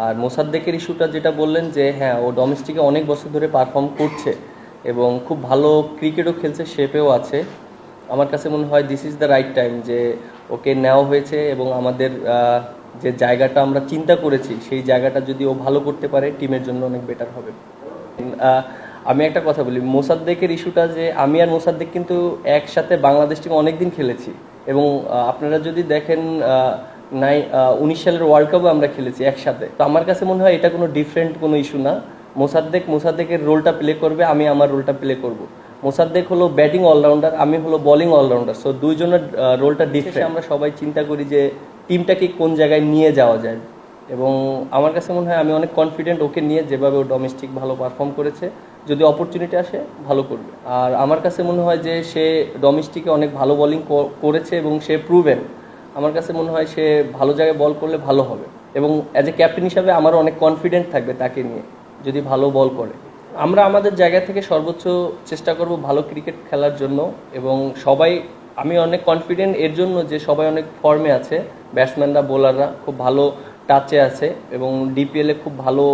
আর মোসাদ্দেকের ইস্যুটা যেটা বললেন যে হ্যাঁ ও ডোমেস্টিকে অনেক বছর ধরে পারফর্ম করছে এবং খুব ভালো ক্রিকেটও খেলছে, শেপেও আছে। আমার কাছে মনে হয় this is the right time যে ওকে নেওয়া হয়েছে এবং আমাদের যে জায়গাটা আমরা চিন্তা করেছি সেই জায়গাটা যদি ও ভালো করতে পারে টিমের জন্য অনেক বেটার হবে। আমি একটা কথা বলি, মোসাদ্দেকের ইস্যুটা যে আমি আর মোসাদ্দেক কিন্তু একসাথে বাংলাদেশ টিমে অনেকদিন খেলেছি এবং আপনারা যদি দেখেন 19 সালের ওয়ার্ল্ড কাপও আমরা খেলেছি একসাথে। তো আমার কাছে মনে হয় এটা কোনো ডিফারেন্ট কোনো ইস্যু না। মোসাদ্দেকের রোলটা প্লে করবে, আমি আমার রোলটা প্লে করব। মোসাদ্দেক হলো ব্যাটিং অলরাউন্ডার, আমি হলো বোলিং অলরাউন্ডার, সো দুইজনের রোলটা ডিফারেন্ট। আমরা সবাই চিন্তা করি যে টিমটাকে কোন জায়গায় নিয়ে যাওয়া যায় এবং আমার কাছে মনে হয় আমি অনেক কনফিডেন্ট ওকে নিয়ে, যেভাবে ও ডোমেস্টিক ভালো পারফর্ম করেছে, যদি অপরচুনিটি আসে ভালো করবে। আর আমার কাছে মনে হয় যে সে ডোমেস্টিকে অনেক ভালো বোলিং করেছে এবং সে প্রুভেন। আমার কাছে মনে হয় সে ভালো জায়গায় বল করলে ভালো হবে এবং অ্যাজ এ ক্যাপ্টেন হিসাবে আমারও অনেক কনফিডেন্ট থাকবে তাকে নিয়ে যদি ভালো বল করে। আমরা আমাদের জায়গা থেকে সর্বোচ্চ চেষ্টা করব ভালো ক্রিকেট খেলার জন্য এবং সবাই, আমি অনেক কনফিডেন্ট এর জন্য যে সবাই অনেক ফর্মে আছে, ব্যাটসম্যানরা বোলাররা খুব ভালো টাচে আছে এবং ডিপিএলে খুব ভালো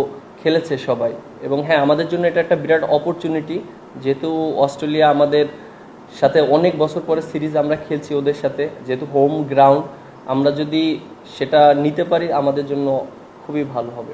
খেলেছে সবাই। এবং হ্যাঁ, আমাদের জন্য এটা একটা বিরাট অপরচুনিটি, যেহেতু অস্ট্রেলিয়া আমাদের সাথে অনেক বছর পরে সিরিজ আমরা খেলছি ওদের সাথে, যেহেতু হোম গ্রাউন্ড, আমরা যদি সেটা নিতে পারি আমাদের জন্য খুবই ভালো হবে।